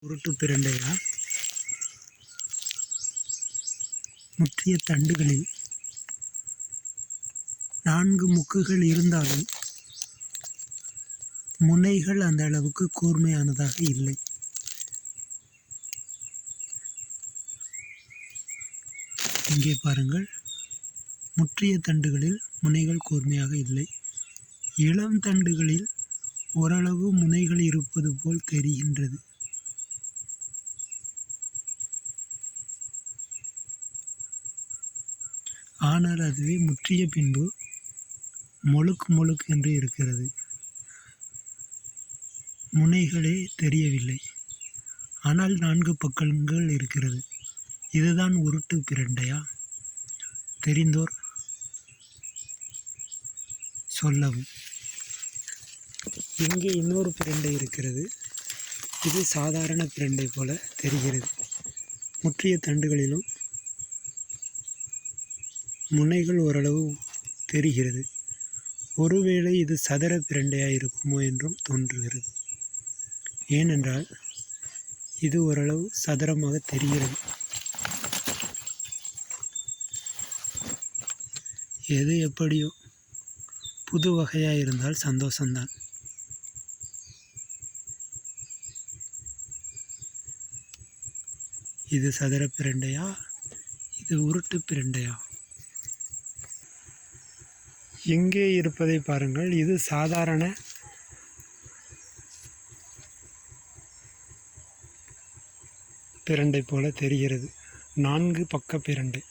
உருட்டு பிரண்டையா முற்றிய தண்டுகளில் 4 முக்குகள் இருந்தாலும் முனைகள் அந்த அளவுக்கு கூர்மையானதாக இல்லை. இங்கே பாருங்கள், முற்றிய தண்டுகளில் முனைகள் கூர்மையாக இல்லை. இளம் தண்டுகளில் ஓரளவு முனைகள் இருப்பது போல் தெரிகின்றது. ஆனால் அதுவே முற்றிய பின்பு மொழுக்கு என்று இருக்கிறது. முனைகளே தெரியவில்லை, ஆனால் 4 பக்கங்கள் இருக்கிறது. இதுதான் உருட்டு பிரண்டையா? தெரிந்தோர் சொல்லவும். இங்கே இன்னொரு பிரண்டை இருக்கிறது. இது சாதாரண பிரண்டை போல தெரிகிறது. முற்றிய தண்டுகளிலும் முனைகள் ஓரளவு தெரிகிறது. ஒருவேளை இது சதுர பிரண்டையாக இருக்குமோ என்றும் தோன்றுகிறது. ஏனென்றால் இது ஓரளவு சதுரமாக தெரிகிறது. எது எப்படியோ புது வகையாக இருந்தால் சந்தோஷம்தான். இது சதுர பிரண்டையா, இது உருட்டு பிரண்டையா? எங்கே இருப்பதை பாருங்கள். இது சாதாரண பிரண்டை போல தெரிகிறது. 4 பக்க பிரண்டை.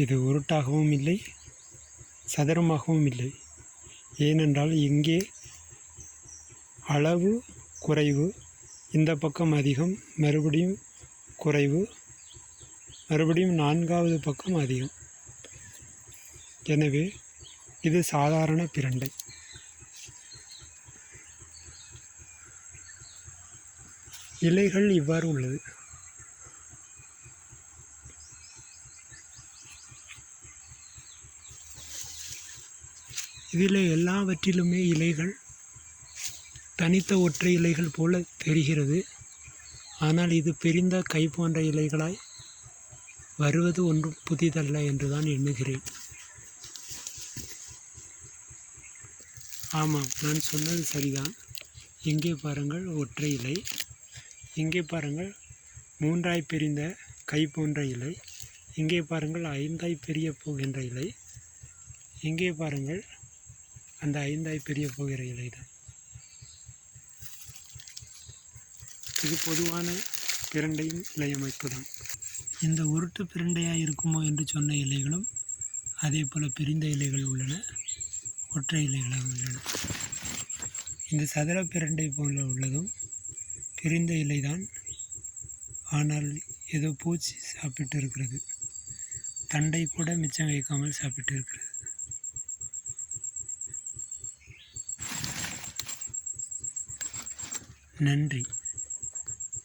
இது உருட்டாகவும் இல்லை, சதுரமாகவும் இல்லை. ஏனென்றால் இங்கே அளவு குறைவு, இந்த பக்கம் அதிகம், மறுபடியும் குறைவு, மறுபடியும் 4வது பக்கம் அதிகம். எனவே இது சாதாரண பிரண்டை. இலைகள் இவ்வாறு உள்ளது. இதில் எல்லாவற்றிலுமே இலைகள் தனித்த ஒற்றை இலைகள் போல தெரிகிறது. ஆனால் இது பிரிந்த கை போன்ற இலைகளாய் வருவது ஒன்றும் புதிதல்ல என்றுதான் எண்ணுகிறேன். ஆமாம், நான் சொன்னது சரிதான். இங்கே பாருங்கள், ஒற்றை இலை. இங்கே பாருங்கள், 3ஆய் பிரிந்த கை போன்ற இலை. இங்கே பாருங்கள், 5ஆய் பிரிய போகின்ற இலை. இங்கே பாருங்கள், அந்த 5ஆய் பிரிய போகிற இலை தான். இது பொதுவான பிரண்டையின் இலை அமைப்பு தான். இந்த உருட்டு பிரண்டையாக இருக்குமோ என்று சொன்ன இலைகளும் அதே போல் பிரிந்த இலைகள் உள்ளன, ஒற்றை இலைகளாக உள்ளன. இந்த சதுர பிரண்டை போல உள்ளதும் பிரிந்த இலைதான். ஆனால் ஏதோ பூச்சி சாப்பிட்டு இருக்கிறது. தண்டை கூட மிச்சம் வைக்காமல் சாப்பிட்டு இருக்கிறது. நன்றி.